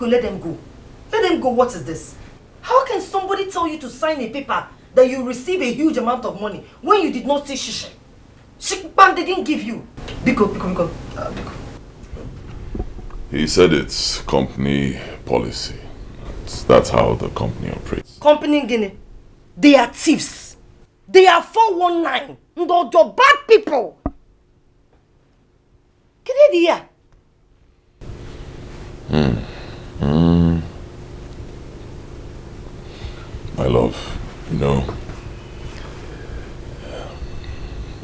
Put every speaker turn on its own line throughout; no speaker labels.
Biko, let them go. Let them go. What is this? How can somebody tell you to sign a paper that you receive a huge amount of money when you did not say shishi? Shikban didn't give you. Biko.
He said it's company policy. That's how the company operates.
Company Guinea. They are thieves. They are 419. They're bad people. Get it here.
My love,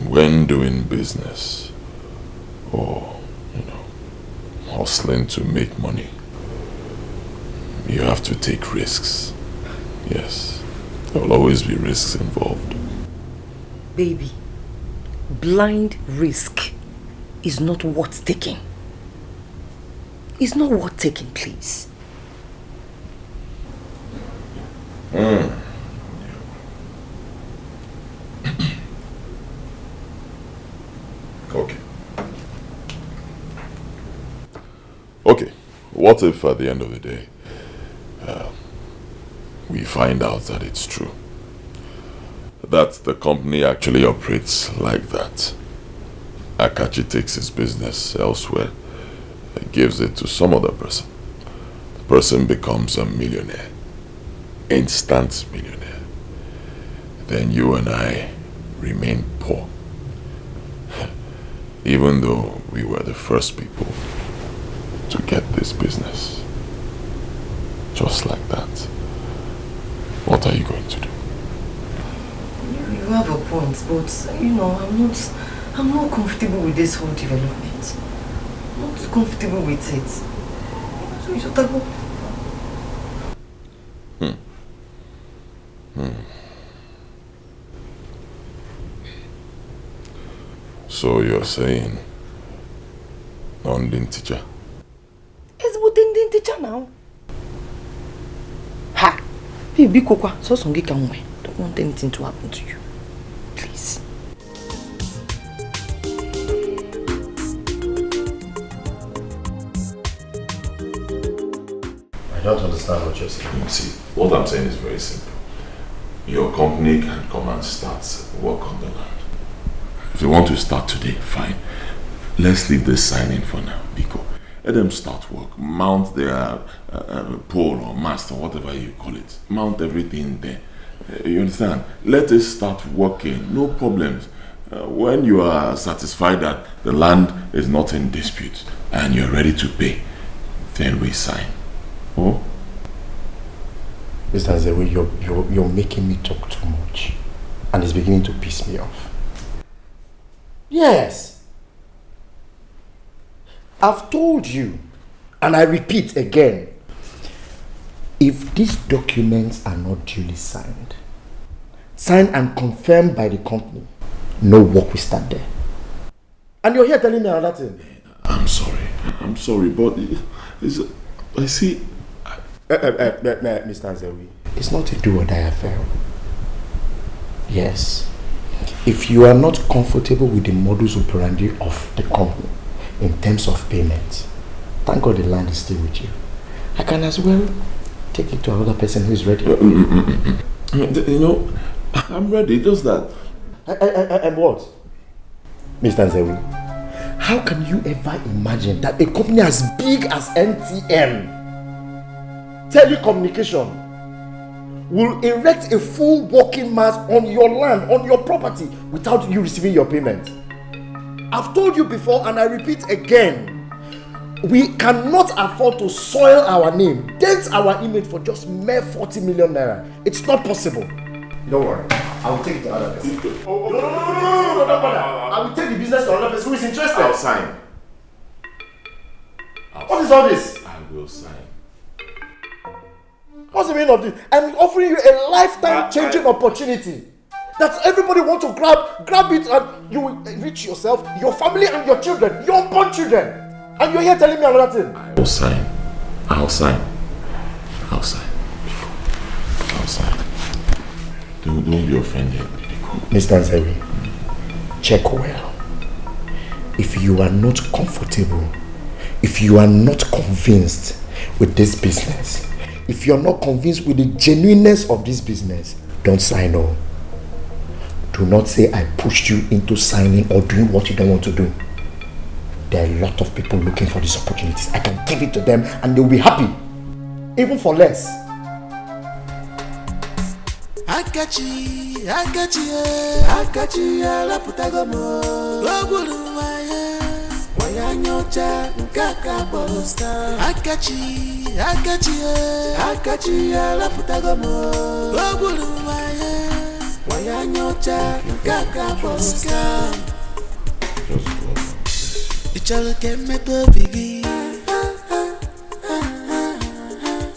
when doing business or, hustling to make money, you have to take risks. Yes, there will always be risks involved.
Baby, blind risk is not worth taking. It's not worth taking, please.
Okay. What if at the end of the day, we find out that it's true? That the company actually operates like that. Akachi takes his business elsewhere and gives it to some other person. The person becomes a millionaire. Instant millionaire. Then you and I remain poor. Even though we were the first people to get this business. Just like that. What are you going to do?
You have a point, but I'm not comfortable with this whole development. I'm not comfortable with it. So you should go.
So you're saying non-din teacher?
It's what din teacher now. Ha! Baby Kokwa, so songi kamwe. Don't want anything to happen to you. Please.
I don't understand what you're saying.
See, what I'm saying is very simple. Your company can come and start work on the land. If you want to start today, fine. Let's leave this signing for now, Biko. Let them start work. Mount their pole or mast or whatever you call it. Mount everything there. You understand? Let us start working. No problems. When you are satisfied that the land is not in dispute and you're ready to pay, then we sign. Oh?
Mr. Zewe, you're making me talk too much. And it's beginning to piss me off. Yes. I've told you, and I repeat again, if these documents are not duly signed and confirmed by the company, no work will start there. And you're here telling me another thing.
I'm sorry, but I see...
Mr. Zewe, it's not a do or die affair. Yes. If you are not comfortable with the modus operandi of the company in terms of payment, thank God the land is still with you. I can as well take it to another person who is ready.
I'm ready, just that.
And what? Mr. Zewe, how can you ever imagine that a company as big as NTM, telecommunication, will erect a full working mass on your land, on your property, without you receiving your payment? I've told you before and I repeat again, we cannot afford to soil our name, dent our image for just mere 40 million naira. It's not possible. Don't worry, I will take it to another person. No, I will take the business to another person who is interested.
I'll sign.
What is all this?
I will sign.
What's the meaning of this? I'm offering you a lifetime changing opportunity that everybody wants to grab it, and you will enrich yourself, your family and your children, your unborn children. And you're here telling me another thing.
I'll sign. Don't be offended.
Mr. Zewe, check well. If you are not comfortable, if you are not convinced, with this business. If you're not convinced with the genuineness of this business, don't sign on. Do not say I pushed you into signing or doing what you don't want to do. There are a lot of people looking for these opportunities. I can give it to them and they'll be happy, even for less.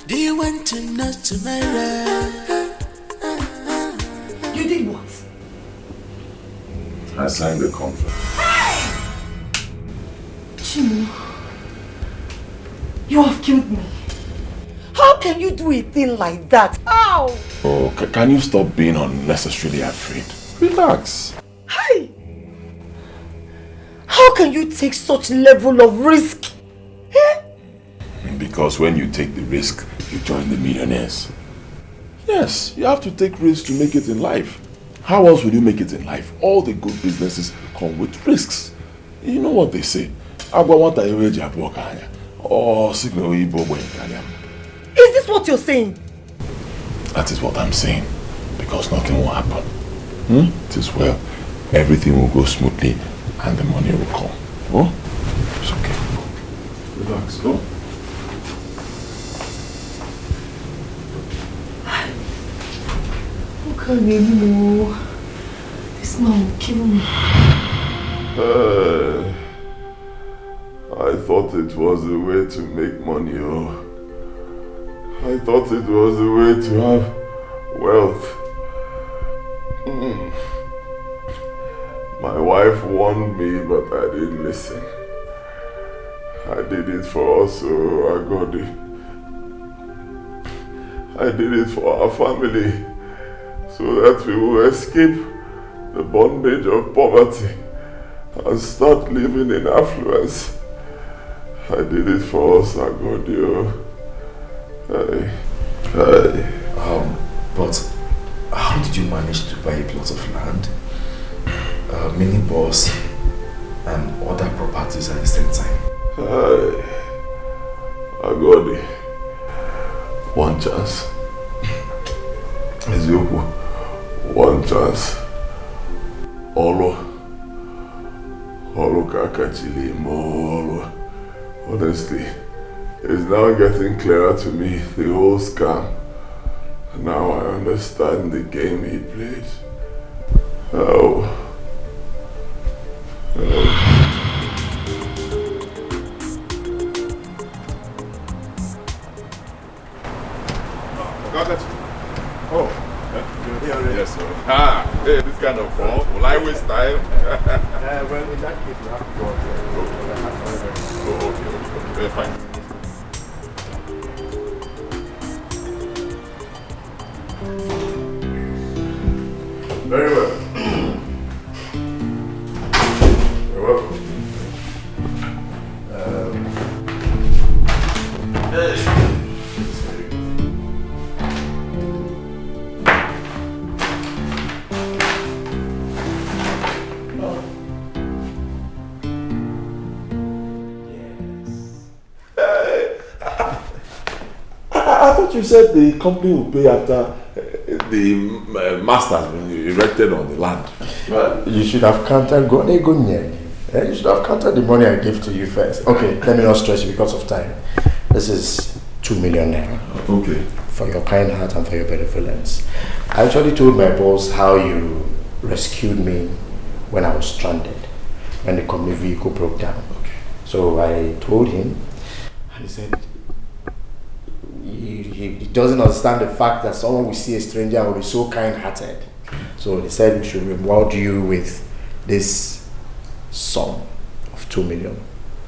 Do you want to know tomorrow?
You did what?
I signed the contract.
Chimo, you have killed me. How can you do a thing like that? How?
Oh, can you stop being unnecessarily afraid? Relax.
Hi. How can you take such level of risk?
Because when you take the risk, you join the millionaires. Yes, you have to take risks to make it in life. How else would you make it in life? All the good businesses come with risks. You know what they say? Is
this what you're saying?
That is what I'm saying. Because nothing will happen. It is well. Everything will go smoothly and the money will come. Oh? It's okay. Relax. Go.
Can't anymore. This man will kill me.
I thought it was the way to make money, oh. I thought it was the way to have wealth. My wife warned me, but I didn't listen. I did it for us, oh, I got it. I did it for our family, so that we will escape the bondage of poverty and start living in affluence. I did it for us, I got you.
But how did you manage to buy a plot of land, mini bus, and other properties at the same time?
I got it. One chance. One chance. Olo kakachili mo. Honestly, it's now getting clearer to me, the whole scam. Now I understand the game he played. Oh. Got it. Oh. Yes, sir. Hey, this kind of call. Will I waste time?
Well, in that case, we have to go.
Okay, fine. Very well. You're welcome. Hey. I thought you said the company will pay after the master has been erected on the land.
Well, you should have counted you should have counted the money I gave to you first. Okay, let me not stress you because of time. This is 2 million naira.
Okay.
For your kind heart and for your benevolence. I actually told my boss how you rescued me when I was stranded, when the company vehicle broke down.
Okay.
So I told him, and he said, he doesn't understand the fact that someone will see a stranger and will be so kind-hearted. So they said we should reward you with this sum of 2 million.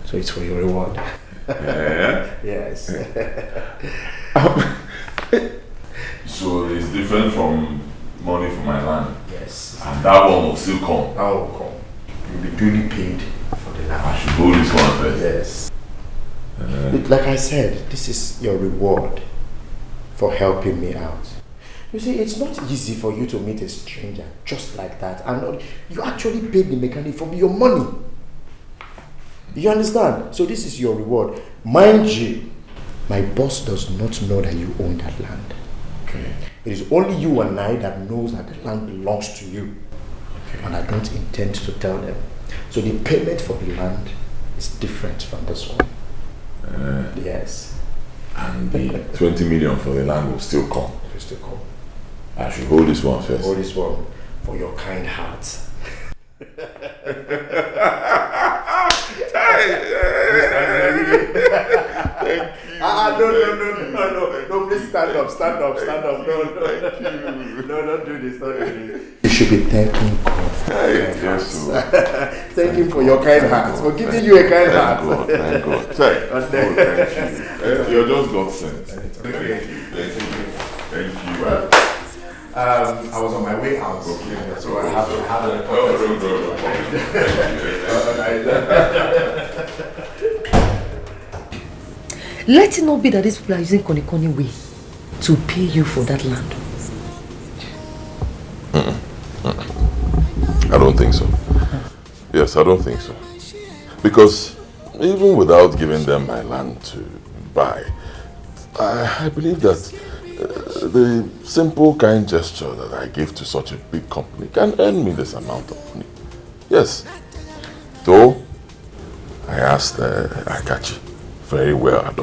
So it's for your reward.
Yeah.
Yes.
So it's different from money for my land.
Yes.
And that one will still come.
That will come. You'll be duly paid for the land.
I should go this one first.
Yes. Like I said, this is your reward for helping me out. You see, it's not easy for you to meet a stranger just like that. And you actually paid the mechanic from your money. You understand? So this is your reward. Mind you, my boss does not know that you own that land.
Okay.
It is only you and I that knows that the land belongs to you.
Okay.
And I don't intend to tell them. So the payment for the land is different from this one. Yes.
And the 20 million for the land will still come.
It will still come.
I should hold this one first.
Hold this one for your kind heart. No, please stand up. No, don't do this. You should be thanking God for your kind heart. Thank Him for your kind heart, for giving you a kind heart.
Thank God. Thank you. You're just God sent. Thank you.
I was on my way out, okay, so I have a
Let it not be that these people are using Koni way to pay you for that land.
I don't think so. Yes, I don't think so. Because even without giving them my land to buy, I believe that the simple kind gesture that I give to such a big company can earn me this amount of money. Yes. Though, I asked Akachi very well, are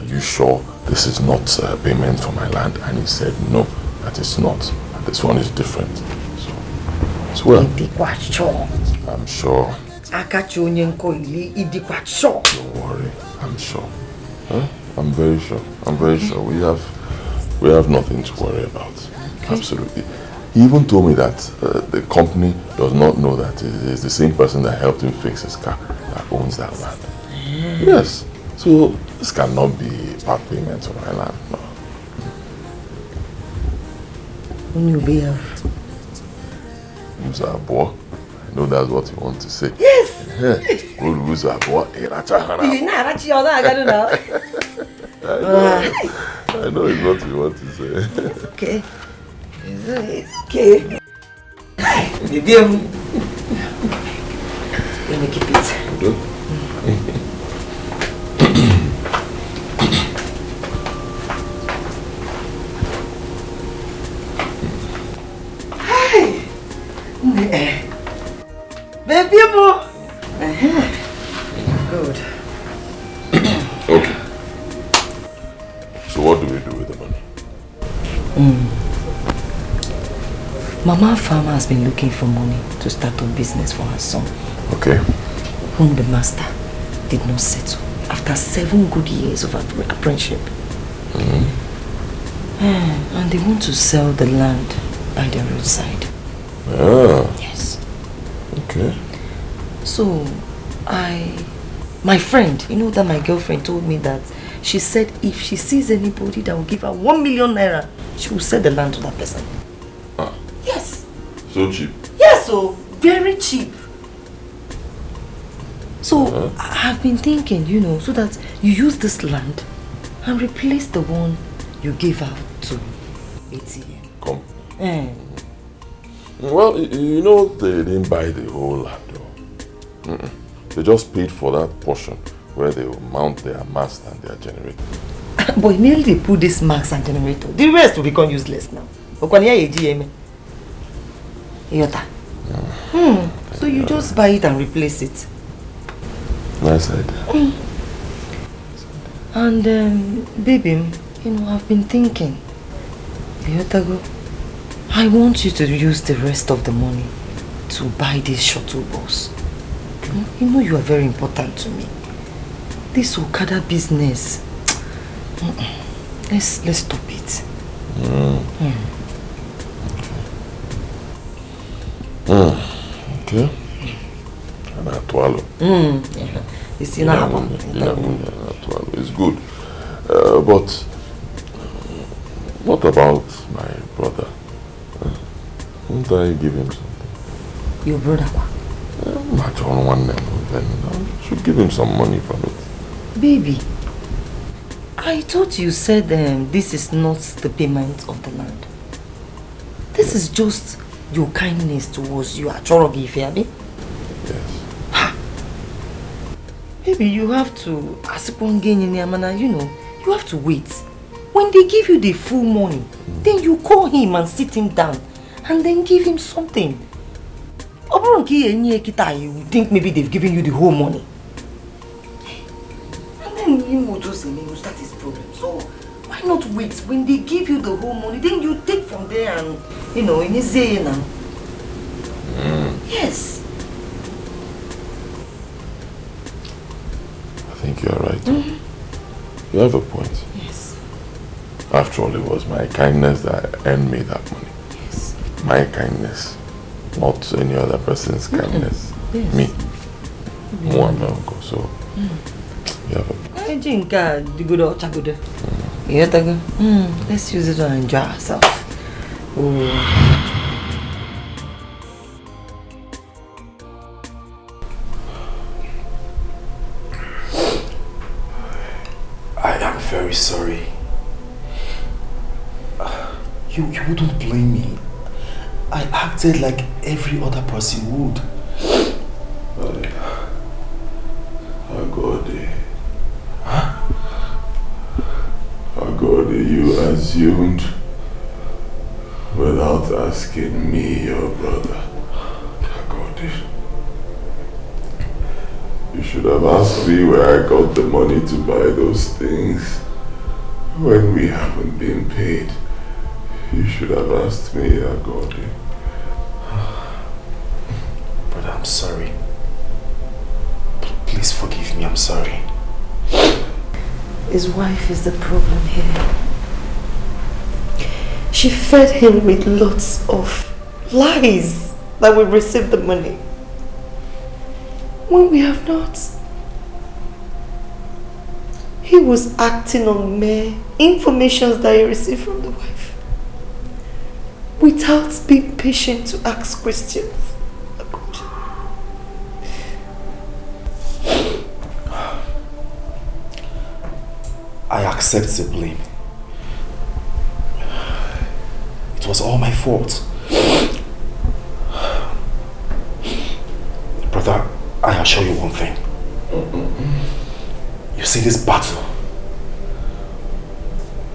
you sure this is not payment for my land? And he said, no, that is not. And this one is different. So, it's well. I'm sure.
Don't
worry, I'm sure. Huh? I'm very sure. We have nothing to worry about. Okay. Absolutely. He even told me that the company does not know that it is the same person that helped him fix his car that owns that land. Yes. So this cannot be part payment of my land. No.
When you be here.
Boy. I know that's what you want to say.
Yes.
I know it's what you want to say.
It's okay. It's okay. Let me keep it. Hi. Baby, good.
Okay. So what do we do with the money?
Mama Farmer has been looking for money to start a business for her son.
Okay.
Whom the master did not settle after 7 good years of apprenticeship. And they want to sell the land by the roadside. Yes.
Okay.
So, my friend, you know that my girlfriend told me that she said if she sees anybody that will give her 1 million naira, she will sell the land to that person. Yes.
So cheap?
Yes, so very cheap. So I have been thinking, you know, so that you use this land and replace the one you gave out to ATM.
Come. Well, you know, they didn't buy the whole land though. They just paid for that portion where they will mount their mast and their generator.
But immediately they put this mast and generator, the rest will become useless now. So you just buy it and replace it.
Nice idea.
And baby, you know, I've been thinking, I want you to use the rest of the money to buy this shuttle bus. You know you are very important to me. This Okada business, let's stop it.
Okay.
It's enough.
It's good. But what about my brother? Won't I give him something?
Your brother?
My one name. then I should give him some money from it.
Baby, I thought you said this is not the payment of the land. This is just your kindness towards you. Yes. Baby, you have to, you have to wait. When they give you the full money, then you call him and sit him down and then give him something. You think maybe they've given you the whole money. And then that is problem. So why not wait? When they give you the whole money, then you take from there and, in his now. Yes.
I think you're right. You have a point.
Yes.
After all, it was my kindness that earned me that money.
Yes.
My kindness, not any other person's kindness.
Yes.
Me. More my uncle. So, you have a point.
Let's use it to enjoy ourselves.
I am very sorry. You wouldn't blame me. I acted like every other person would.
God, you assumed without asking me, your brother. God, you should have asked me where I got the money to buy those things when we haven't been paid. You should have asked me, God.
Brother, I'm sorry. Please forgive me, I'm sorry.
His wife is the problem here. She fed him with lots of lies that we received the money when we have not. He was acting on mere information that he received from the wife without being patient to ask questions.
I accept the blame. It was all my fault. Brother, I assure you one thing. You see this battle,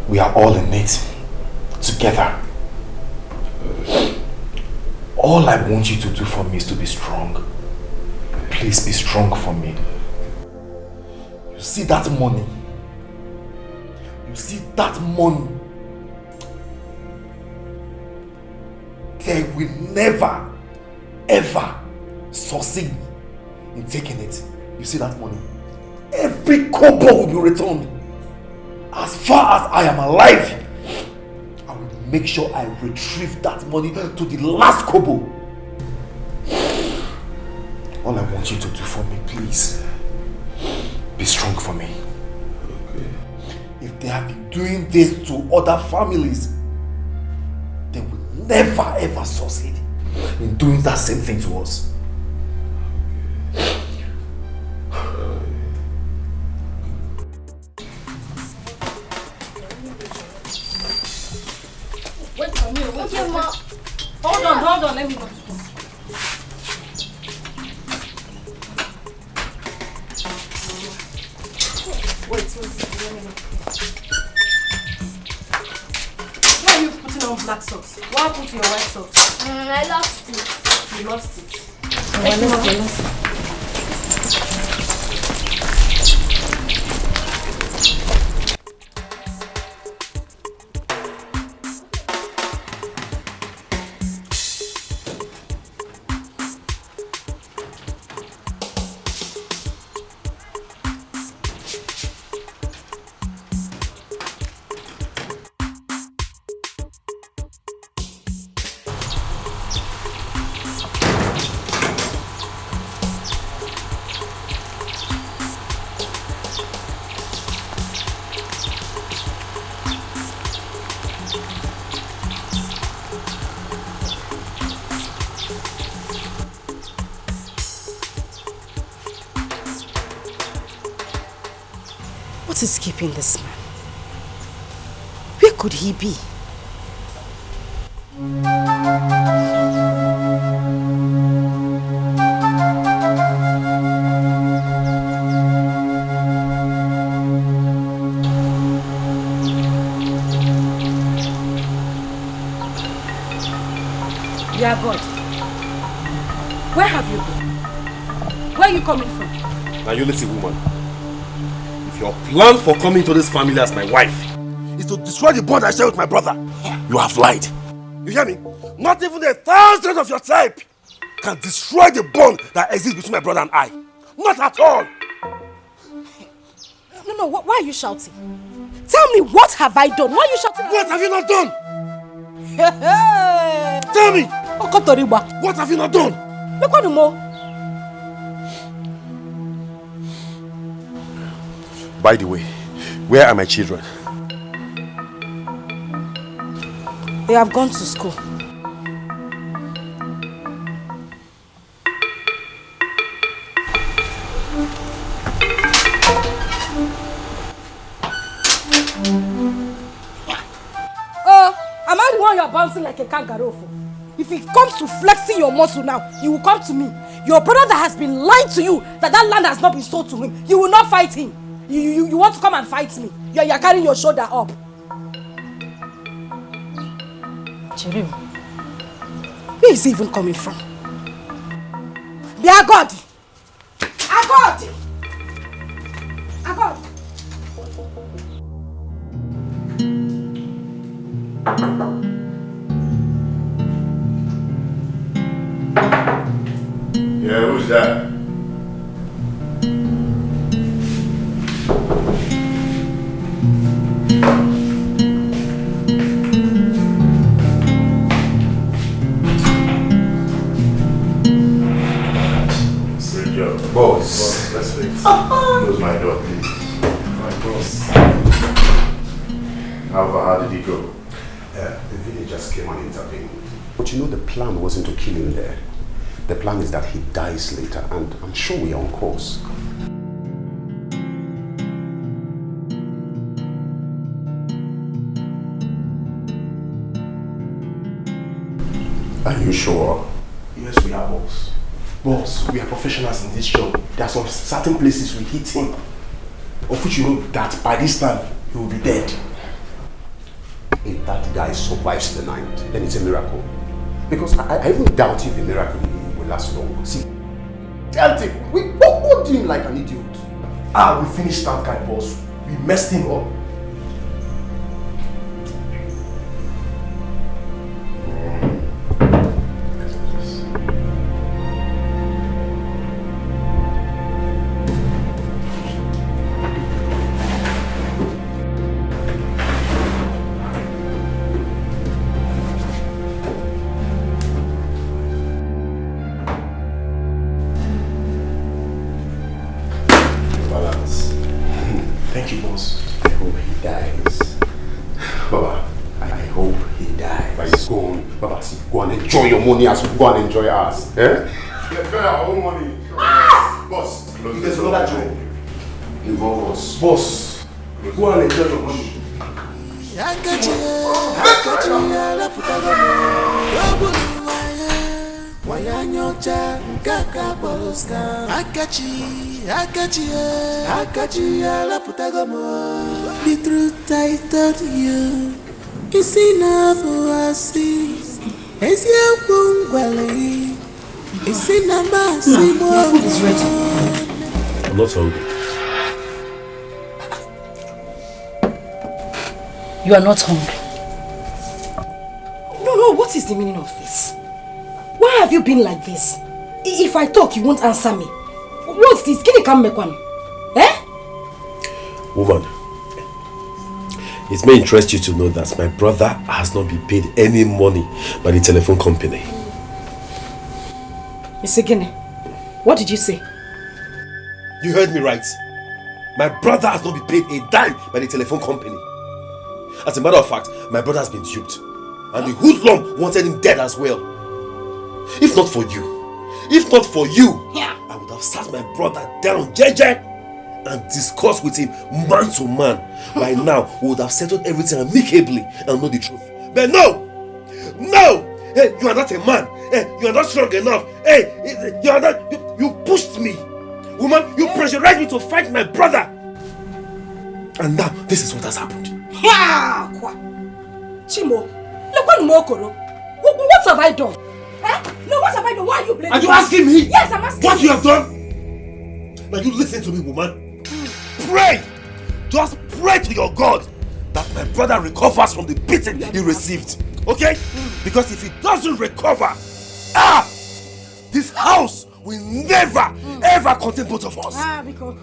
we are all in it together. All I want you to do for me is to be strong. Please be strong for me. You see that money? You see that money? They will never, ever succeed in taking it. You see that money? Every kobo will be returned. As far as I am alive, I will make sure I retrieve that money to the last kobo. All I want you to do for me, please, be strong for me. If they have been doing this to other families, they will never ever succeed in doing that same thing to us.
Wait for me, okay, ma. Hold on, let me go. Wait, let me go. Why are you putting on black socks? Why put your white socks?
I lost it.
You lost it.
Let's go.
What is keeping this man? Where could he be? Yeah, God. Where have you been? Where are you coming from?
Now you listen, woman. If your plan for coming to this family as my wife is to destroy the bond I share with my brother, you have lied. You hear me? Not even 1,000 of your type can destroy the bond that exists between my brother and I. Not at all.
No, why are you shouting? Tell me, what have I done? Why are you shouting?
What have you not done? Tell me! What have you not done? By the way, where are my children?
They have gone to school. Am I the one you are bouncing like a kangaroo for? If it comes to flexing your muscle now, you will come to me. Your brother that has been lying to you that land has not been sold to him. You will not fight him. You want to come and fight me. You are carrying your shoulder up. Jerry, where is he even coming from? Be a God! A God! A God!
Yeah, who's that? Great job. Boss, let's wait. Close my door, please. My boss. How did he go?
The villagers came and intervened. But you know the plan wasn't to kill him there. The plan is that he dies later, and I'm sure we are on course. Are you sure?
Yes, we are, boss. Boss, we are professionals in this job. There are some certain places we hit him, of which you know that by this time he will be dead.
If that guy survives the night, then it's a miracle. Because I even doubt if the miracle will last long. See, tell him, we both him like an idiot.
We finished that guy, boss. We messed him up.
Enjoy your money as we go and enjoy ours. Eh?
Let's pay our own money.
Boss,
there's another job.
Involve us.
Boss, go and enjoy your money.
The truth I told you is enough for us. Is
ready.
I'm not hungry.
You are not hungry. No, what is the meaning of this? Why have you been like this? If I talk, you won't answer me. What's this? Can you come back one? Eh?
Woman, it may interest you to know that my brother has not been paid any money by the telephone company.
Mr. Gene, what did you say?
You heard me right. My brother has not been paid a dime by the telephone company. As a matter of fact, my brother has been duped. And the hoodlum wanted him dead as well. If not for you,
Yeah.
I would have sat my brother down, JJ, and discuss with him man to man, by now we would have settled everything amicably and know the truth. But no! No! Hey, you are not a man. Hey, you are not strong enough. Hey, you are not. You pushed me. Woman, you pressurized me to fight my brother. And now, this is what has happened.
Chimo, look what Mokoro. What have I done? Eh? No, what have I done? Why are you blaming me?
Are you asking me?
Yes, I'm asking
what you have done? Now you listen to me, woman. Pray! Just pray to your God that my brother recovers from the beating he received. Okay? Because if he doesn't recover, this house will never, ever contain both of us.
Because...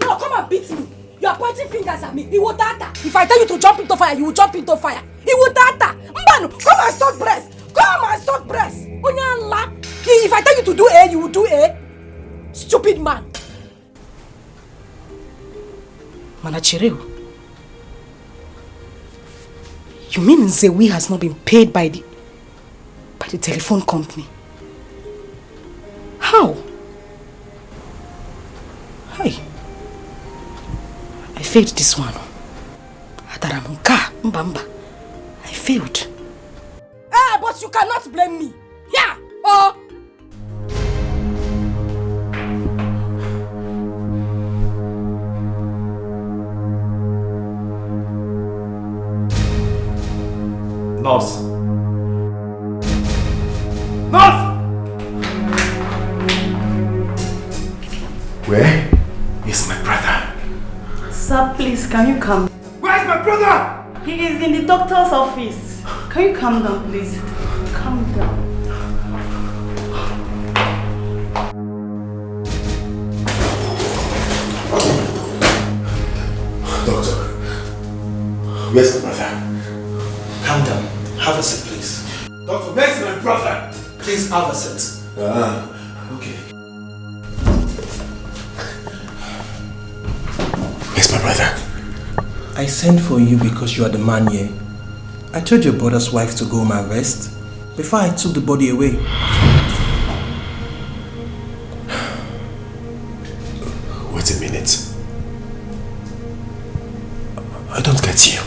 No, come and beat me. You are pointing fingers at me. He will data. If I tell you to jump into fire, you will jump into fire. He will data. Mbanu, come and stop breast. Come and stop breast. If I tell you to do A, you will do A. Stupid man. Manachireo. You mean Nzewi has not been paid by the telephone company? How? Hi. I failed this one. Adaramunka, Mbamba. I failed. But you cannot blame me. Yeah. Oh.
Nurse! Nurse! Where is my brother?
Sir, please, can you come?
Where is my brother?
He is in the doctor's office. Can you calm down, please? Calm down.
Doctor, where's my brother?
Calm down. Have a seat, please.
Doctor, where's my brother?
Please have a seat.
Okay. Where's my brother?
I sent for you because you are the man here. I told your brother's wife to go home and rest before I took the body away.
Wait a minute. I don't get you.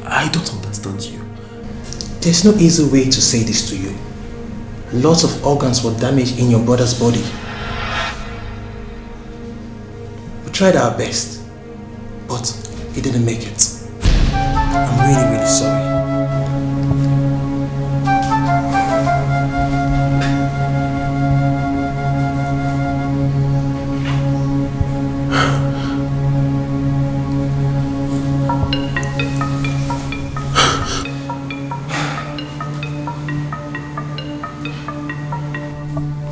I don't understand you.
There's no easy way to say this to you. Lots of organs were damaged in your brother's body. We tried our best, but he didn't make it. I'm really, really sorry.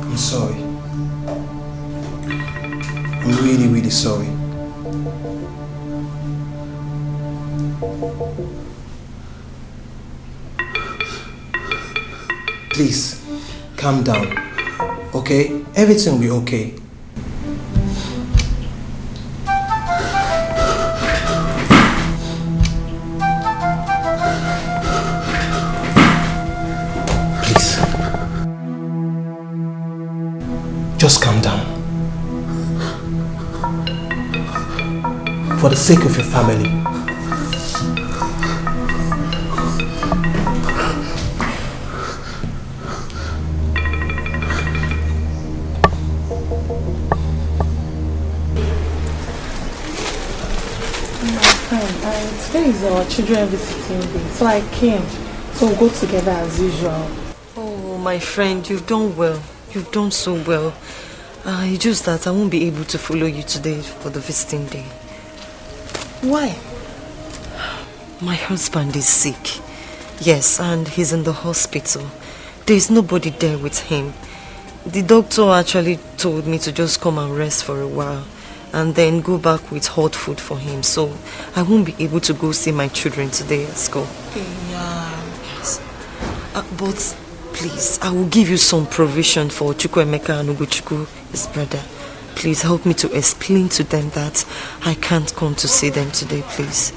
I'm sorry. I'm really, really sorry. Please, calm down, okay? Everything will be okay. Please. Just calm down. For the sake of your family.
Today is our children visiting day, so I came. So we'll go together as usual.
Oh, my friend, you've done well. You've done so well. It's just that I won't be able to follow you today for the visiting day.
Why?
My husband is sick. Yes, and he's in the hospital. There's nobody there with him. The doctor actually told me to just come and rest for a while and then go back with hot food for him. So I won't be able to go see my children today at school.
Yeah.
Yes. But please, I will give you some provision for Chukwuemeka and Ugochukwu, his brother. Please help me to explain to them that I can't come to see them today, please.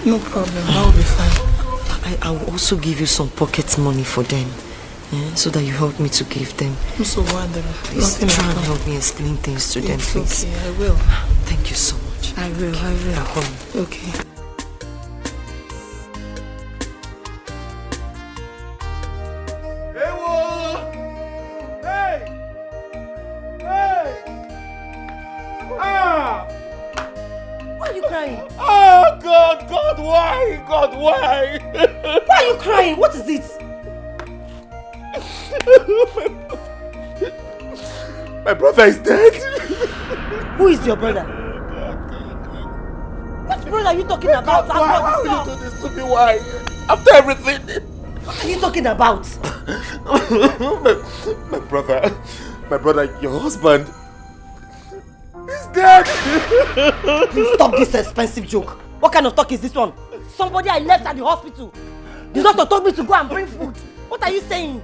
No problem, that will be fine.
I will also give you some pocket money for them. so that you help me to give them.
I'm so wonderful.
Please try and help me explain things to them, please.
Okay, I will.
Thank you so much.
I will. Okay.
Why are you crying?
Oh, God, why? God, why?
Why are you crying? What is it?
My brother is dead.
Who is your brother? What brother are you talking about?
Why will you do this to me? Why? After everything.
What are you talking about?
my brother, your husband, is dead.
Please stop this expensive joke. What kind of talk is this one? Somebody I left at the hospital. The doctor told me to go and bring food. What are you saying?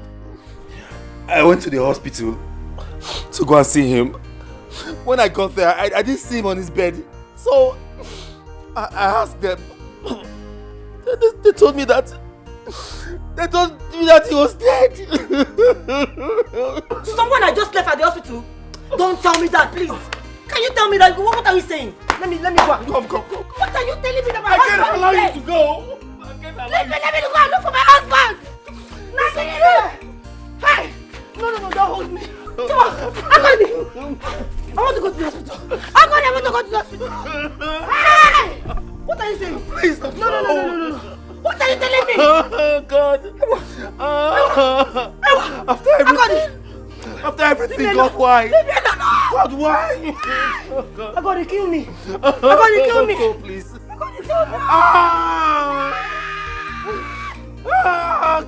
I went to the hospital to go and see him. When I got there, I didn't see him on his bed. So I asked them. They told me that he was dead.
Someone I just left at the hospital? Don't tell me that, please. Can you tell me that? What are you saying? Let me go.
Come.
What are you telling me that my
I
husband
can't allow
is
you
dead?
to go.
Let me go and look for my husband. Hey! No, don't hold me. Come on, Akoni. I want to go to the hospital. Akoni, I want to go to the hospital. Hey! What are you saying?
Please, no.
What are you telling me?
Oh, God. After everything, God, why? God, why?
I'm gonna kill me. Kill me.
Go, please.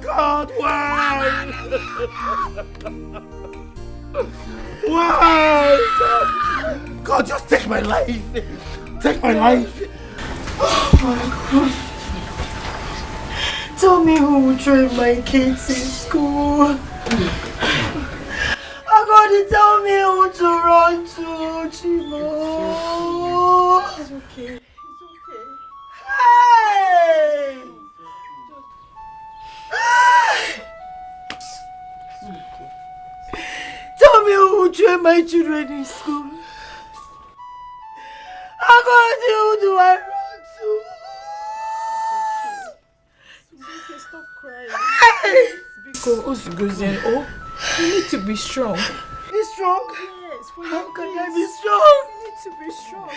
God, why? Why? God, just take my life. Take my life.
Oh my God. Tell me who will train my kids in school. I'm going to tell me who to run to, Chimo.
It's okay.
Hey! Tell me who will train my children in school. I'm going to tell who do I run to.
Stop crying.
Hey!
Because you need to be strong.
Be strong?
Yes, for
How
your
can
kids.
I be strong?
You need to be strong.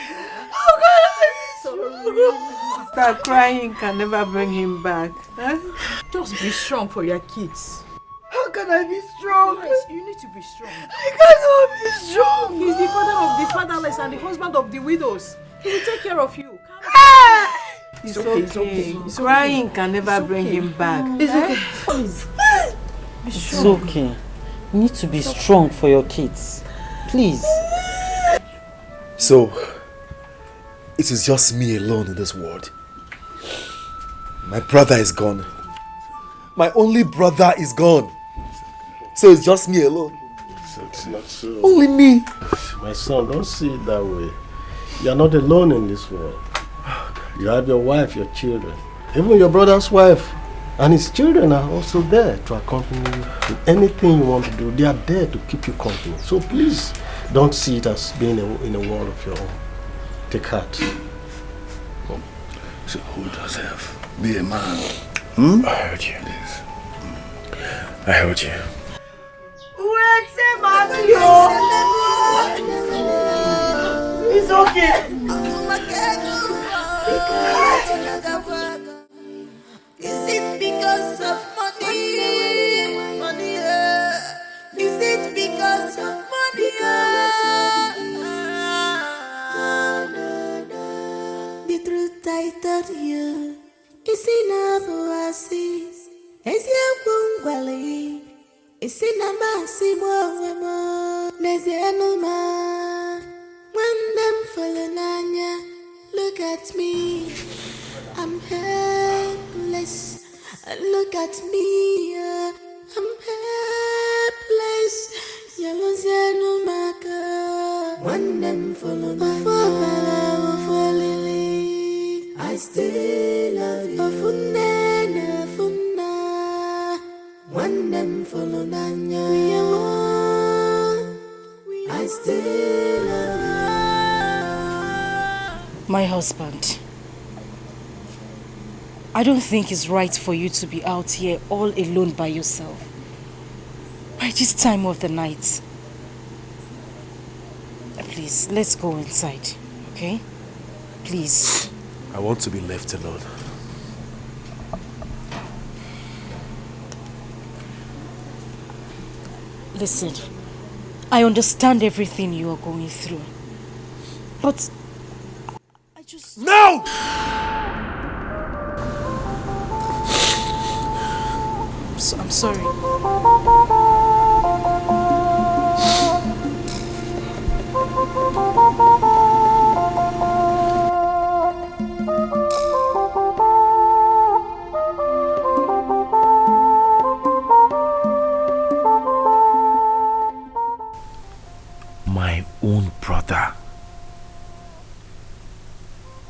How can I be strong?
Stop crying can never bring him back. Huh? Just be strong for your kids.
How can I be strong?
Yes, you need to be strong.
I cannot be strong.
He's the father of the fatherless and the husband of the widows. He will take care of you. It's okay. Crying can never bring him back.
It's okay.
Please.
It's okay. You need to be strong for your kids. Please.
So, it is just me alone in this world. My brother is gone. My only brother is gone. So it's just me alone.
It's not so.
Only me.
My son, don't see it that way. You are not alone in this world. You have your wife, your children. Even your brother's wife and his children are also there to accompany you with anything you want to do. They are there to keep you company. So please, don't see it as being in a world of your own. Take heart.
So hold yourself. Be a man. I heard you. Please. I heard you.
It's okay.
Is it because of money? Money, is it because of money? The truth I told you is enough oasis. Is your bungwali? Is in a massive woman? There's no man. When them fallen on ya, look at me. I'm helpless. Look at me. I'm helpless. Yellow no matter. When them fallen on ya, I still love you. When them follow Nanya. We are one. I still love you.
My husband, I don't think it's right for you to be out here all alone by yourself. By this time of the night. Please, let's go inside, okay? Please.
I want to be left alone.
Listen, I understand everything you are going through. But I just...
No!
I'm sorry.
My own brother.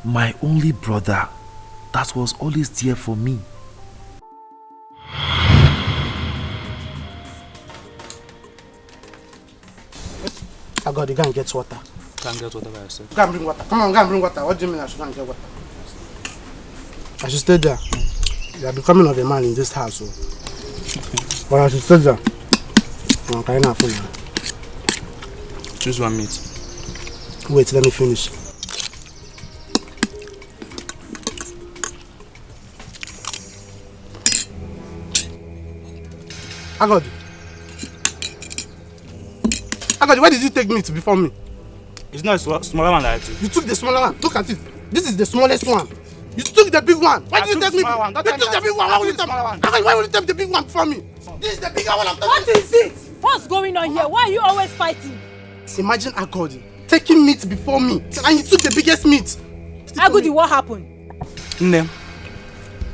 My only brother that was always there for me.
I got to go and get water.
Go and get water by yourself.
Go and bring water. Come on, go and bring water. What do you mean I should go and get water? I should stay there. You are becoming of a man in this house. So. But I should stay there. I'm carrying a phone.
Choose one meat.
Wait, let me finish. Agodi, where did you take meat before me?
It's not a smaller one that I took.
You took the smaller one. Look at it. This is the smallest one. You took the big one. Why did you take me? You took the big one. Why would you take the big one from me? This is the bigger one I'm talking about.
What is it? What's going on here? Why are you always fighting?
Imagine Agodi taking meat before me and you took the biggest meat.
Agodi, what happened?
Nne,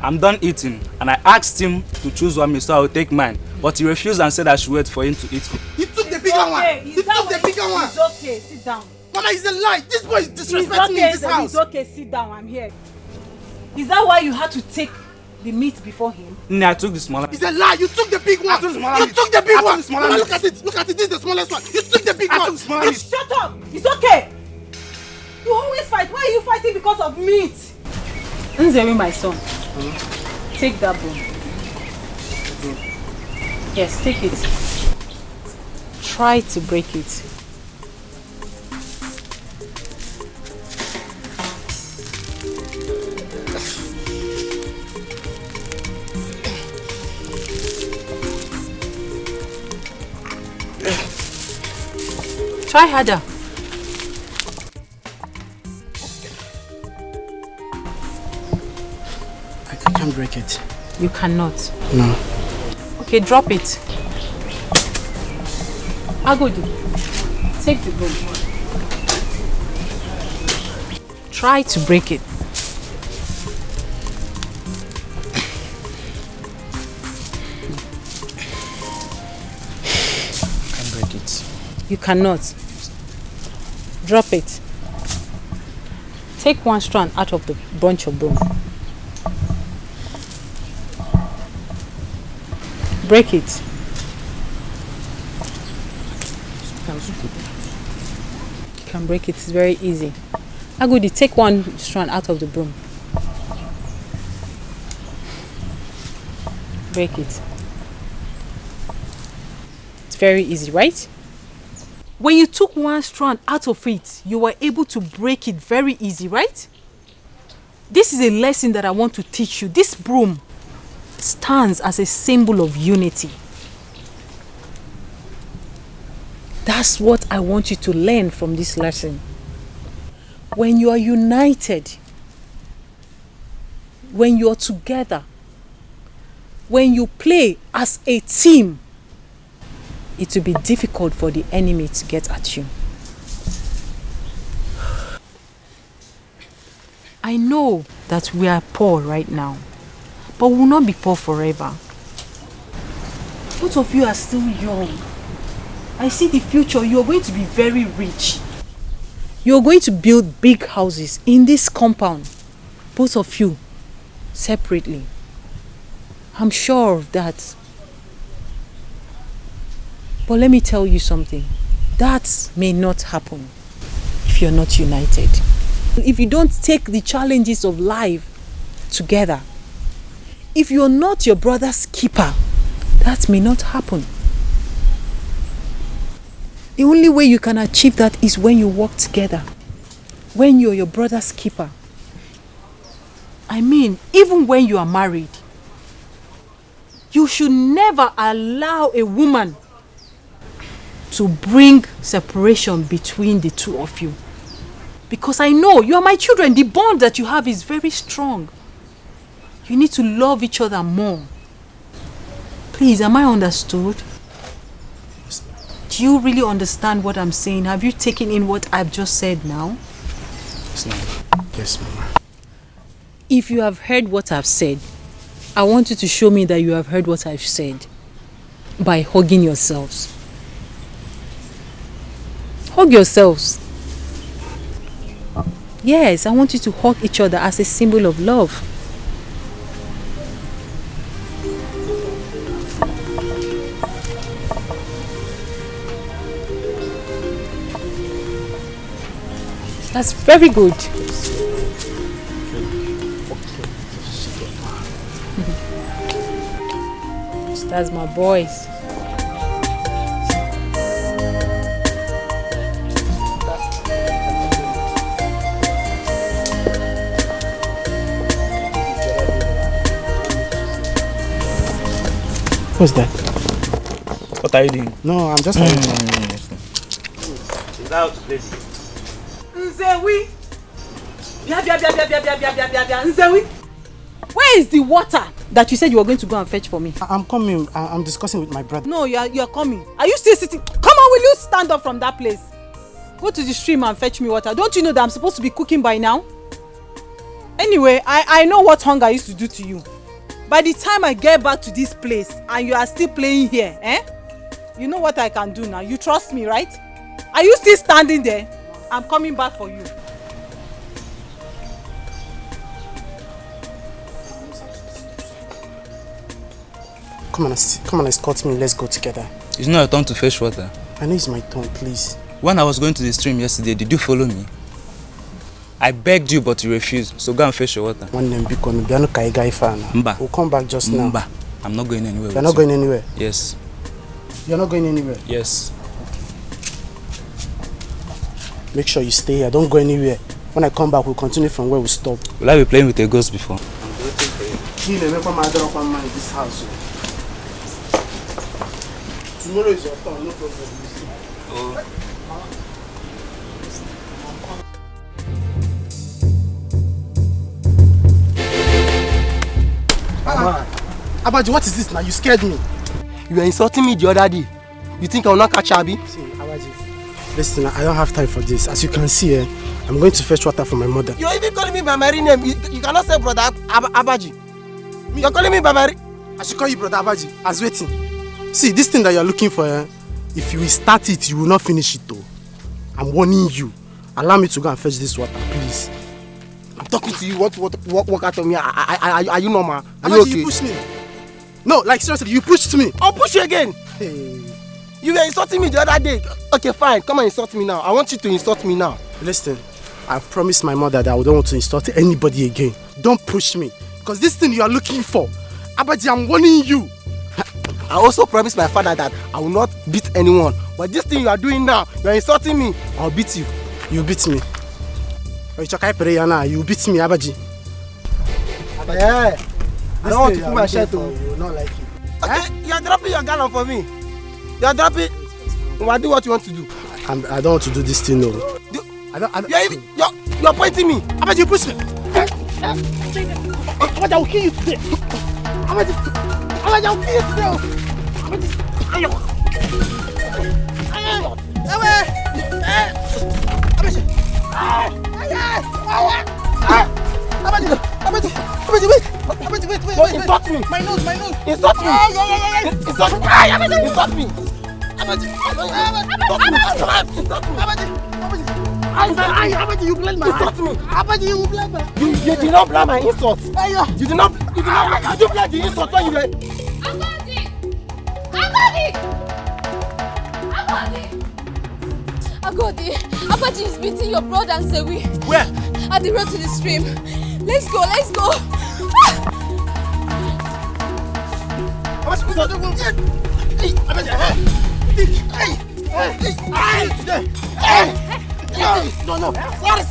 I'm done eating and I asked him to choose one meat so I will take mine. But he refused and said I should wait for him to eat.
He took the bigger one. He took the bigger one.
It's okay, sit down.
Mama, it's a lie. This boy is disrespecting me in this house.
It's okay, sit down. I'm here. Is that why you had to take the meat before him?
Nne, I took the smaller.
It's a lie. You took the big one. You took the big one. Mama, look at it. Look at it. This is the smallest one. You took the big one.
Shut up. It's okay. You always fight. Why are you fighting because of meat? Nzemi, my son. Take that bone. Yes, take it. Try to break it. Try harder.
I can't break it.
You cannot.
No.
Okay, drop it. Agodi, take the bone. Try to break it.
I can break it.
You cannot. Drop it. Take one strand out of the bunch of bone. Break it. You can break it. It's very easy. Agudi, take one strand out of the broom. Break it. It's very easy, right? When you took one strand out of it, you were able to break it very easy, right? This is a lesson that I want to teach you. This broom stands as a symbol of unity. That's what I want you to learn from this lesson. When you are united, when you are together, when you play as a team, it will be difficult for the enemy to get at you. I know that we are poor right now, but we will not be poor forever. Both of you are still young. I see the future. You are going to be very rich. You are going to build big houses in this compound. Both of you, separately. I'm sure of that.
But let me tell you something. That may not happen if you're not united. If you don't take the challenges of life together, if you're not your brother's keeper, that may not happen. The only way you can achieve that is when you work together. When you're your brother's keeper. I mean, even when you are married, you should never allow a woman to bring separation between the two of you. Because I know you are my children. The bond that you have is very strong. You need to love each other more. Please, am I understood? Do you really understand what I'm saying? Have you taken in what I've just said now?
Yes, Mama. Yes, Mama.
If you have heard what I've said, I want you to show me that you have heard what I've said by hugging yourselves. Hug yourselves. Yes, I want you to hug each other as a symbol of love. That's very good. That's my boys.
What's that?
What are you doing?
No, I'm just
Is out, please.
Nzewi! Nzewi! Where is the water that you said you were going to go and fetch for me?
I'm coming. I'm discussing with my brother.
No, you're coming. Are you still sitting? Come on, will you stand up from that place? Go to the stream and fetch me water. Don't you know that I'm supposed to be cooking by now? Anyway, I know what hunger used to do to you. By the time I get back to this place and you are still playing here, you know what I can do now. You trust me, right? Are you still standing there? I'm coming back for you.
Come on, escort me. Let's go together.
It's not your turn to fetch water.
I know it's my turn, please.
When I was going to the stream yesterday, did you follow me? I begged you, but you refused. So go and fetch your water.
Mba. We'll come back just now.
Mba. I'm not going anywhere.
You're not going anywhere?
Yes.
You're not going anywhere?
Yes.
Make sure you stay here. Don't go anywhere. When I come back, we'll continue from where we stopped.
Will I be playing with a ghost before?
I'm waiting for you. In this house. Tomorrow is your turn, no problem.
Oh.
Abaji, what is this now? You scared me.
You were insulting me the other day. You think I will not catch Abi?
See, Abaji, listen, I don't have time for this. As you can see, I'm going to fetch water for my mother.
You're even calling me by my real name. You cannot say brother Abaji. You're calling me by my
I should call you brother Abaji. I was waiting. See, this thing that you're looking for, if you will start it, you will not finish it though. I'm warning you. Allow me to go and fetch this water, please.
I'm talking to you. What out of me? Are you normal? Are
Abaji,
you okay?
You pushed me. No, like seriously, you pushed me.
I'll push you again.
Hey.
You were insulting me the other day. Okay, fine. Come and insult me now. I want you to insult me now.
Listen, I've promised my mother that I don't want to insult anybody again. Don't push me. Because this thing you are looking for, Abaji, I'm warning you.
I also promised my father that I will not beat anyone. But this thing you are doing now, you are insulting me. I'll beat you.
You beat me. You beat me, Abaji.
Yeah. I don't want to put my shirt on.
You will not like it.
Okay, you are dropping your gallon for me. You are dropping. Well, do what you want to do.
I don't want to do this thing, no.
You're pointing me.
Abaji, you push me. Abaji, I will kill you today. Abaji, I will kill you today. Wait.
Insult me.
My nose.
Insult me. Insult me. Insult me.
Abaji, you blame my
insult me.
Abaji, you blame me.
You did not blame my insult. You did not blame the insult when you were.
Abaji! Agodi, Abaji is beating your brother and Sewi.
Where?
At the road to the stream. Let's go, let's go.
No, no. Sorry.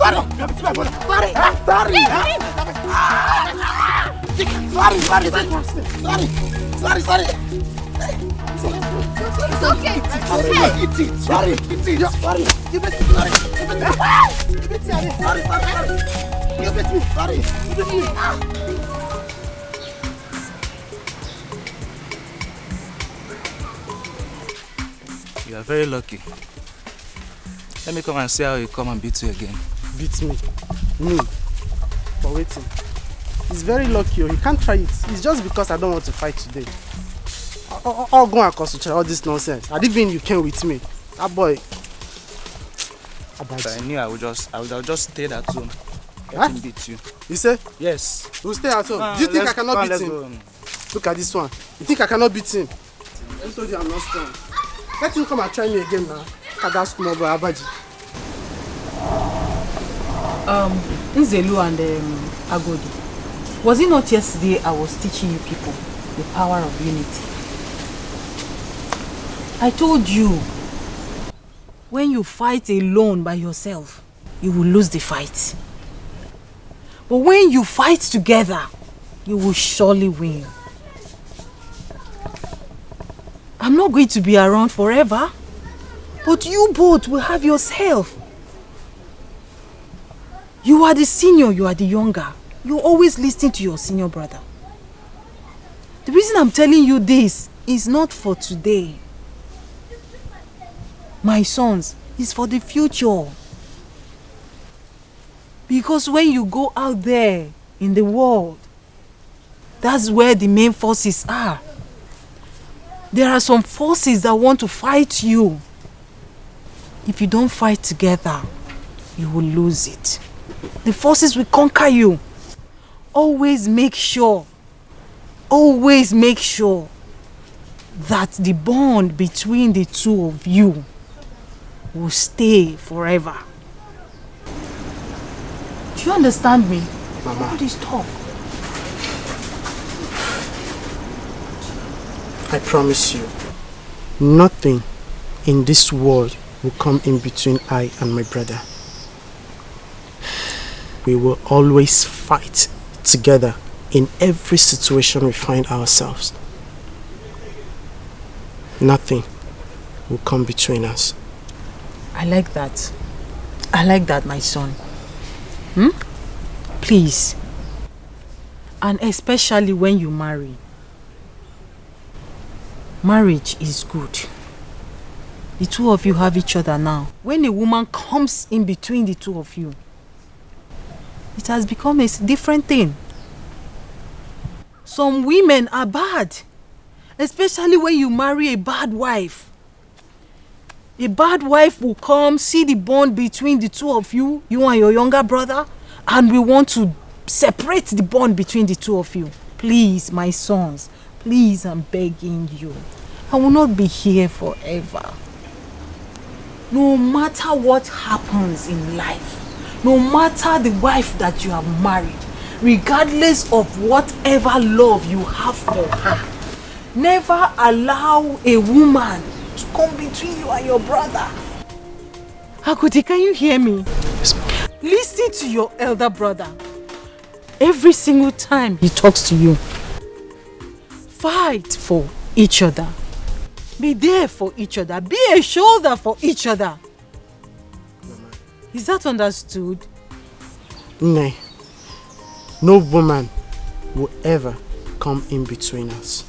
It's okay.
Eat it. Sorry. You bet me. Sorry.
You are very lucky. Let me come and see how you come and beat you again.
Beat me? Me? For waiting. He's very lucky. He can't try it. It's just because I don't want to fight today. I'll go and concentrate all this nonsense. I didn't even you came with me. That boy.
But I knew I would just stay at home. Let him beat you.
You say?
Yes.
We'll stay at home. Do you think I cannot beat him? Look at this one. You think I cannot beat him? I told you I'm not strong. Let him come and try me again now. Look at that small boy, Abaji.
Nzelu and Agodi. Was it not yesterday I was teaching you people the power of unity? I told you, when you fight alone by yourself, you will lose the fight. But when you fight together, you will surely win. I'm not going to be around forever, but you both will have yourself. You are the senior, you are the younger. You always listen to your senior brother. The reason I'm telling you this is not for today. My sons, it's for the future. Because when you go out there in the world, that's where the main forces are. There are some forces that want to fight you. If you don't fight together, you will lose it. The forces will conquer you. Always make sure that the bond between the two of you will stay forever. Do you understand me?
Mama.
All this talk.
I promise you, nothing in this world will come in between I and my brother. We will always fight together in every situation we find ourselves. Nothing will come between us.
I like that. I like that, my son. Please. And especially when you marry. Marriage is good. The two of you have each other now. When a woman comes in between the two of you, it has become a different thing. Some women are bad. Especially when you marry a bad wife. A bad wife will come, see the bond between the two of you, you and your younger brother, and we want to separate the bond between the two of you. Please, my sons, please, I'm begging you. I will not be here forever. No matter what happens in life, no matter the wife that you have married, regardless of whatever love you have for her, never allow a woman to come between you and your brother. Agodi, can you hear me?
Yes, ma'am.
Listen to your elder brother. Every single time he talks to you, fight for each other. Be there for each other. Be a shoulder for each other.
Mama.
Is that understood?
No. No woman will ever come in between us.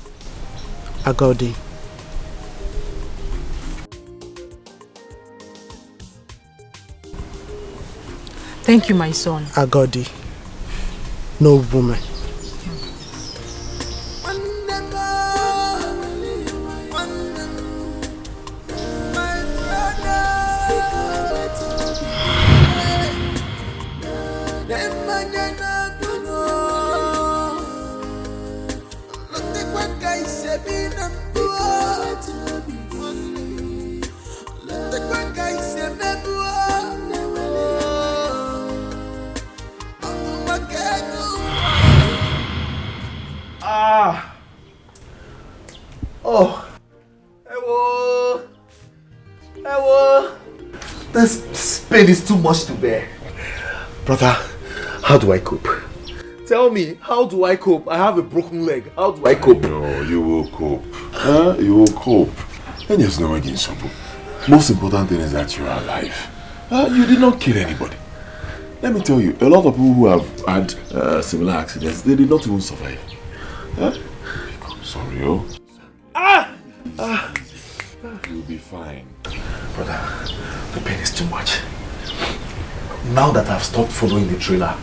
Agodi.
Thank you, my son.
Agodi. No woman.
This pain is too much to bear. Brother, how do I cope? Tell me, how do I cope? I have a broken leg. How do I cope?
No, you will cope. Huh? You will cope. And there's no against trouble. Most important thing is that you are alive. You did not kill anybody. Let me tell you, a lot of people who have had similar accidents, they did not even survive. Huh? Sorry, oh. You'll be fine.
Brother, the pain is too much. Now that I've stopped following the trailer,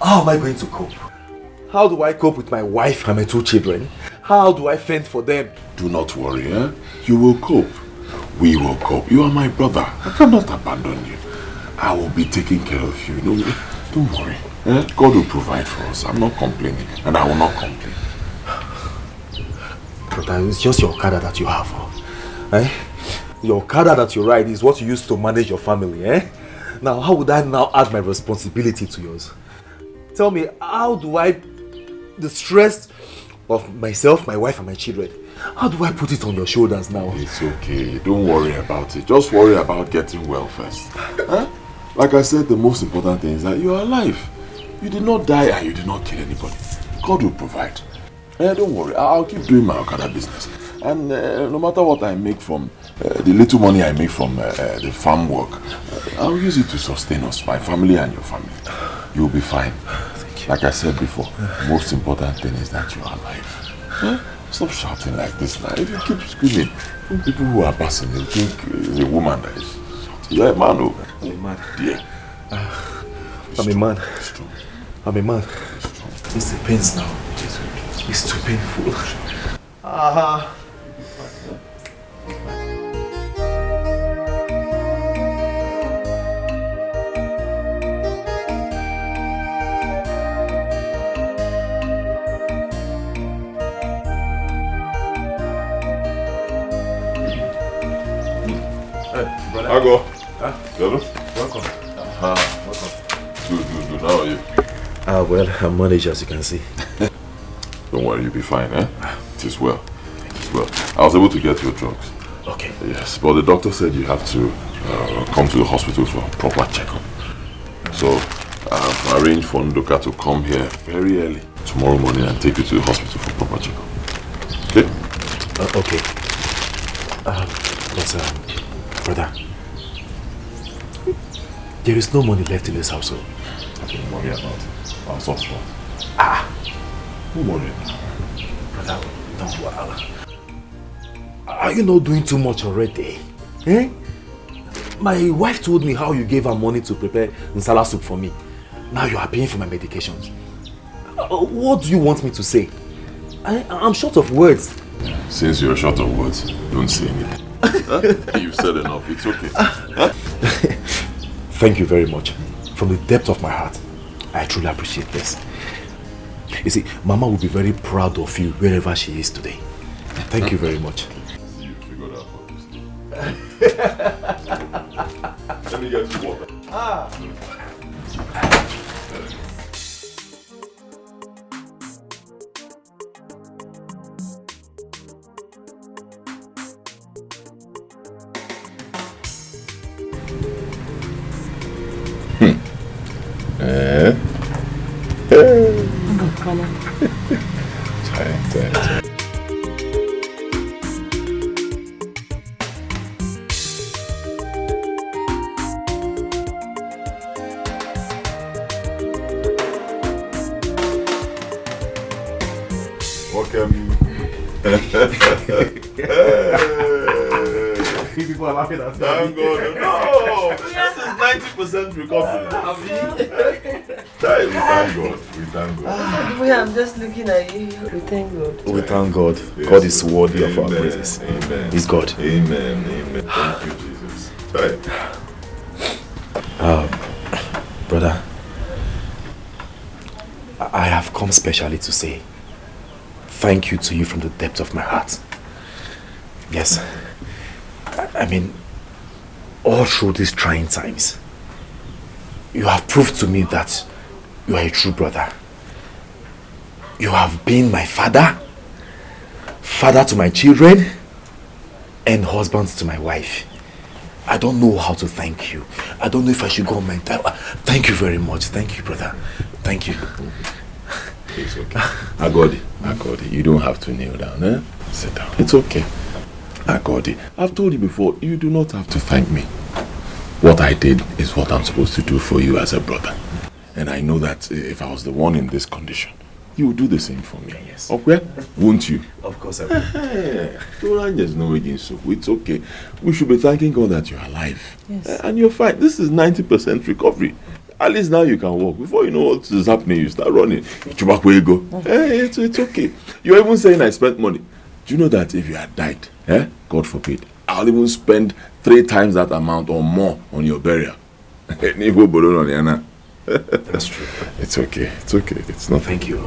how am I going to cope? How do I cope with my wife and my 2 children? How do I fend for them?
Do not worry, eh? You will cope. We will cope. You are my brother. I cannot abandon you. I will be taking care of you. No, don't worry. Eh? God will provide for us. I'm not complaining, and I will not complain.
Brother, it's just your Okada that you have. Eh? Your Okada that you ride is what you use to manage your family. Eh? Now, how would I now add my responsibility to yours? Tell me, how do the stress of myself, my wife and my children, how do I put it on your shoulders now?
It's okay. Don't worry about it. Just worry about getting well first. Huh? Like I said, the most important thing is that you are alive. You did not die and you did not kill anybody. God will provide. Don't worry. I'll keep doing my Okada business. And no matter what I make from the little money I make from the farm work, I'll use it to sustain us, my family and your family. You'll be fine. Thank you. Like I said before, the most important thing is that you are alive. Huh? Stop shouting like this now. If you keep screaming, people who are passing, they'll think it's a woman that is shouting. You're a man, oh.
I'm a man.
Yeah.
I'm a man. I'm a man. It's the pains now. It's too painful.
Ago.
Welcome.
Welcome. Good. How are you?
Well, I'm managed as you can see.
Don't worry, you'll be fine, eh? It is well. I was able to get your drugs.
Okay.
Yes, but the doctor said you have to come to the hospital for a proper checkup. So, I've arranged for Ndoka to come here very early tomorrow morning and take you to the hospital for proper checkup. Okay?
Okay. Brother, there is no money left in this household.
Don't worry about it. I'll sort it out. Don't worry.
Brother, don't worry. Are you not doing too much already? Eh? My wife told me how you gave her money to prepare nsala soup for me. Now you are paying for my medications. What do you want me to say? I'm short of words.
Since you're short of words, don't say anything. You've said enough. It's okay.
Thank you very much. From the depth of my heart, I truly appreciate this. You see, Mama will be very proud of you wherever she is today. Thank you very much.
You figured out this. Let me get you water.
People are laughing at me.
Thank God. No! This is 90% recovery. We thank God.
I'm just looking at you. We thank God.
We thank God. Yes. God is worthy of our praises.
Amen.
He's God.
Amen. Thank you, Jesus. Right.
Brother, I have come specially to say thank you to you from the depth of my heart. Yes. I mean, all through these trying times, you have proved to me that you are a true brother. You have been my father to my children, and husband to my wife. I don't know how to thank you. I don't know if I should go on my time. Thank you very much. Thank you, brother. Thank you.
It's okay. Agodi, you don't have to kneel down, eh? Sit down. It's okay. Agodi, I've told you before, you do not have to thank me. What I did is what I'm supposed to do for you as a brother. And I know that if I was the one in this condition, you would do the same for me.
Yes.
Okay? Won't you?
Of course I will.
There's no way so it's okay. We should be thanking God that you're alive.
Yes.
And you're fine. This is 90% recovery. At least now you can walk. Before you know what is happening, you start running. Back where you go. It's okay. You're even saying I spent money. Do you know that if you had died, God forbid, I'll even spend 3 times that amount or more on your burial.
That's true.
It's okay. It's okay. It's not.
Thank you.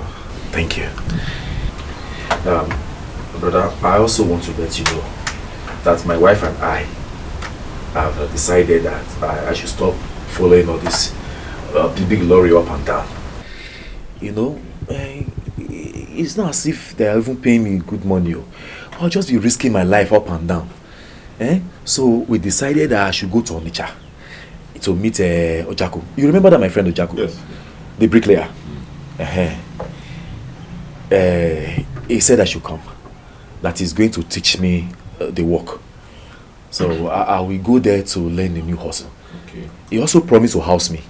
Thank you. Brother, I also want to let you know that my wife and I have decided that I should stop following all this big lorry up and down. You know, it's not as if they are even paying me good money. I'll just be risking my life up and down. So we decided that I should go to Onitsha to meet Ojaku. You remember that my friend Ojaku?
Yes.
The bricklayer. He said I should come. That he's going to teach me the work. So I will go there to learn a new hustle.
Okay.
He also promised to house me.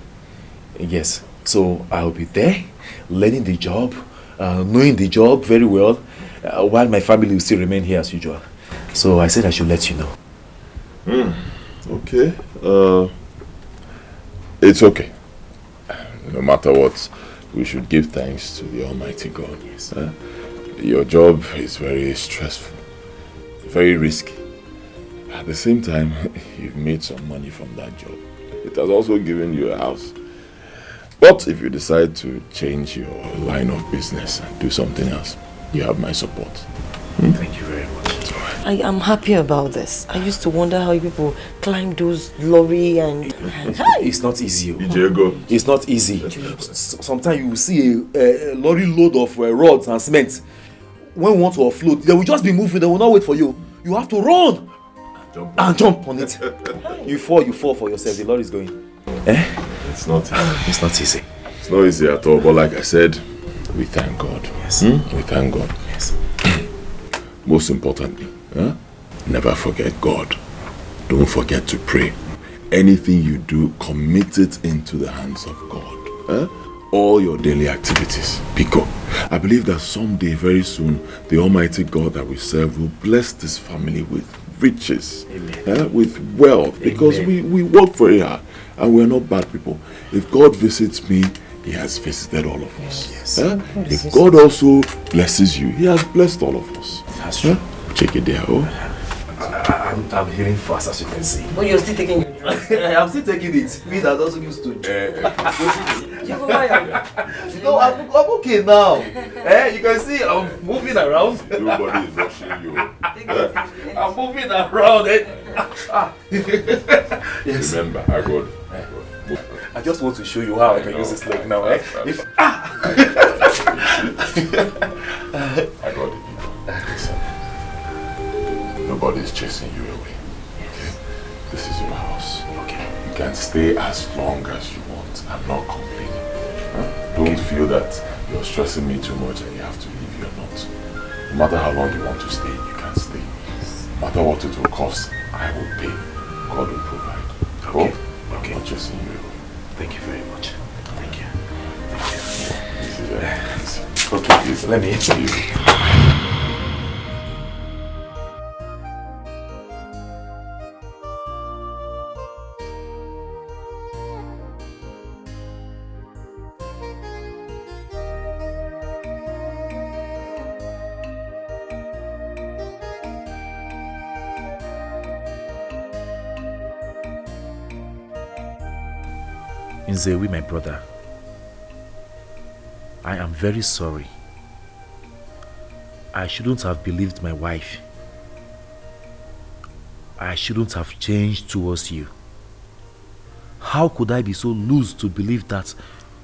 Yes. So I will be there, learning the job, knowing the job very well, while my family will still remain here as usual. So I said I should let you know.
Okay. It's okay. No matter what, we should give thanks to the Almighty God.
Yes.
Your job is very stressful, very risky. At the same time, you've made some money from that job. It has also given you a house. But if you decide to change your line of business and do something else, you have my support.
Thank you very much.
I am happy about this. I used to wonder how people climb those lorry and...
It's not easy.
Diego.
It's not easy. Sometimes you will see a lorry load of rods and cement. When we want to offload, they will just be moving. They will not wait for you. You have to run and jump on it. You fall for yourself. The lorry is going.
It's not easy.
It's not easy.
It's not easy at all. But like I said, we thank God.
Yes.
We thank God.
Yes.
Most importantly, never forget God. Don't forget to pray. Anything you do, commit it into the hands of God. All your daily activities. Because I believe that someday, very soon, the Almighty God that we serve will bless this family with riches, with wealth. Because we work very hard and we're not bad people. If God visits me, He has visited all of us.
Yes.
If God also blesses you, He has blessed all of us.
That's true.
Check it there.
I'm healing fast, as you can see.
But you're still taking your drugs.
I'm still taking it. Me that doesn't used to. No, I'm okay now. You can see I'm moving around.
Nobody is rushing you.
I'm moving around.
Yes. Remember, I got.
I just want to show you how I can use this leg now. If
I got it. Listen. Nobody is chasing you away. Okay? This is your house.
Okay.
You can stay as long as you want. I'm not complaining. Don't feel that you're stressing me too much and you have to leave. You're not. No matter how long you want to stay, you can stay. No matter what it will cost, I will pay. God will provide.
Okay.
I'm not chasing you away.
Thank you very much. Thank you.
This is it.
Okay, please, let me hit you. Nzewi, my brother, I am very sorry. I shouldn't have believed my wife. I shouldn't have changed towards you. How could I be so loose to believe that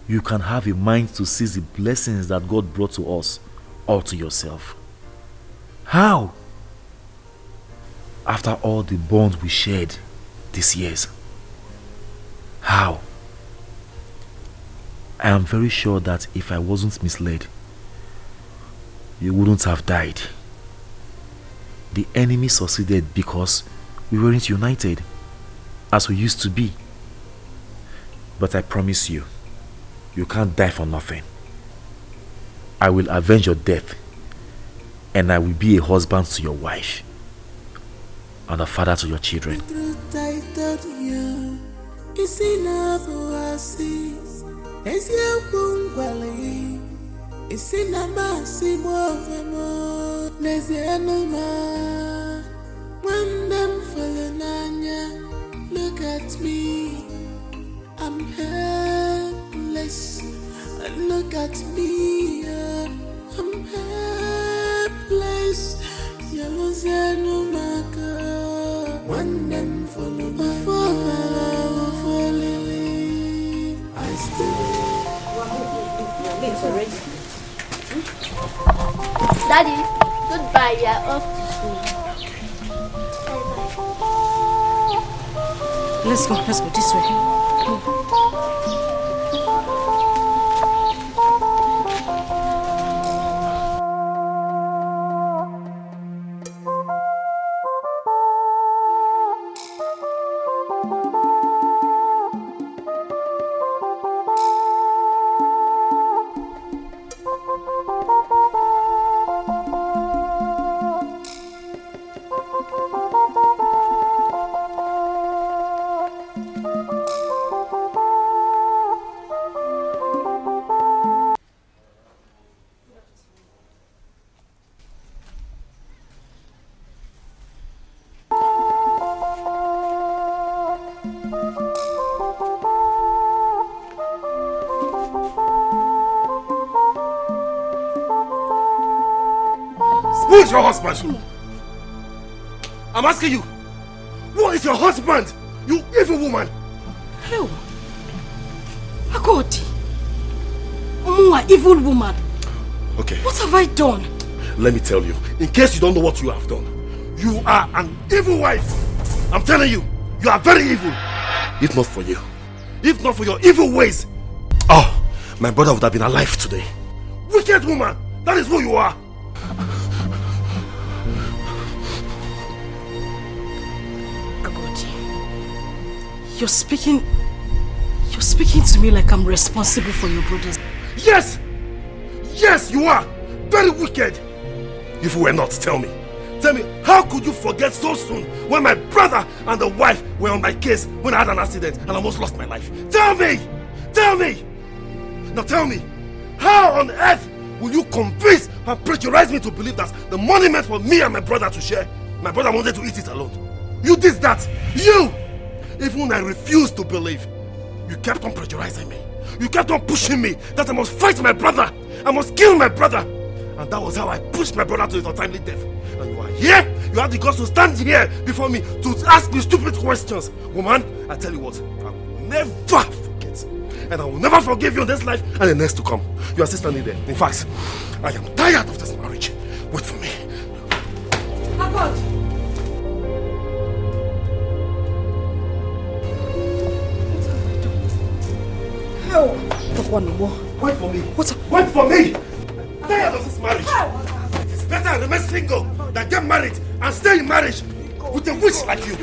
you can have a mind to seize the blessings that God brought to us all to yourself? How? After all the bonds we shared, these years? How? I am very sure that if I wasn't misled, you wouldn't have died. The enemy succeeded because we weren't united as we used to be. But I promise you, you can't die for nothing. I will avenge your death, and I will be a husband to your wife and a father to your children.
Look at me, I'm helpless. Look at me, I'm helpless. Yellow no maker. When them follow me, I still.
Daddy, goodbye. We are off to school.
Let's go this way.
Who is your husband? I'm asking you. Who is your husband? You evil woman.
Hell. Agodi. You are evil woman.
Okay.
What have I done?
Let me tell you. In case you don't know what you have done. You are an evil wife. I'm telling you. You are very evil. If not for you. If not for your evil ways. Oh, my brother would have been alive today. Wicked woman. That is who you are.
You're speaking to me like I'm responsible for your brothers.
Yes! Yes, you are! Very wicked! If you were not, tell me, how could you forget so soon when my brother and the wife were on my case when I had an accident and almost lost my life? Tell me! Tell me! Now tell me, how on earth will you convince and pressurize me to believe that the money meant for me and my brother to share, my brother wanted to eat it alone? You did that! You! Even when I refused to believe, you kept on pressurizing me. You kept on pushing me that I must fight my brother. I must kill my brother. And that was how I pushed my brother to his untimely death. And you are here. You have the guts to stand here before me to ask me stupid questions. Woman, I tell you what, I will never forget. And I will never forgive you in this life and the next to come. You are still standing there. In fact, I am tired of this marriage. Wait for me.
My God.
Wait for me. Wait for me. I'm tired of this marriage. It is better I remain single than get married and stay in marriage with a witch like you.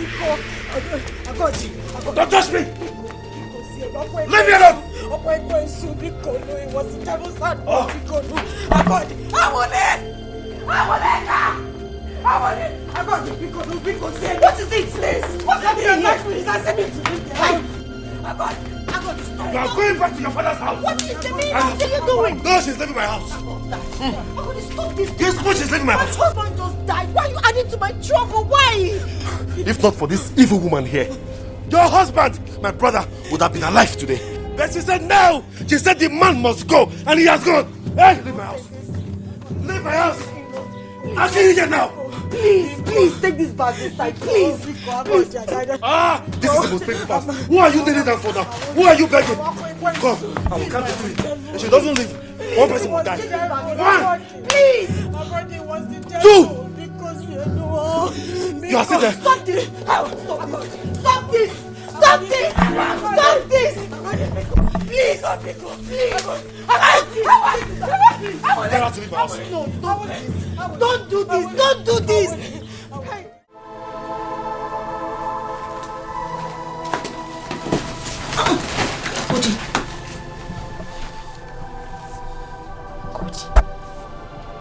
Don't touch me. Leave me alone.
What is it, please? What's happening here?
You are going back to your father's house.
What is the meaning? What are you doing?
No, she's leaving my house.
Stop this.
This much is leaving my house.
My husband just died. Why are you adding to my trouble? Why?
If not for this evil woman here, your husband, my brother, would have been alive today. But she said no. She said the man must go, and he has gone. Hey, leave my house. Leave my house. I'll kill you here now.
Please, take this bag inside, please.
This is the most painful part. Who are you kneeling down for now? Who are you begging? Come, I will come to you. If she doesn't leave, one person will die. One!
Please!
2! You are still there.
Stop this! Stop Stop this! Stop this! Stop this! Please!
Get out of the house.
No, don't do this! Don't do this!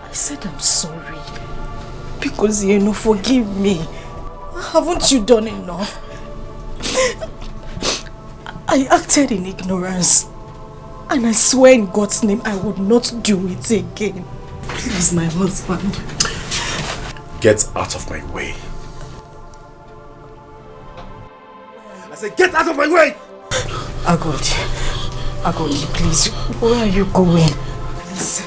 I said I'm sorry. Because forgive me. Haven't you done enough? I acted in ignorance. And I swear in God's name I would not do it again. Please, my husband.
Get out of my way. I said get out of my way!
Agodi, please. Where are you going? Please.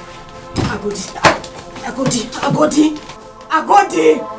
Agodi.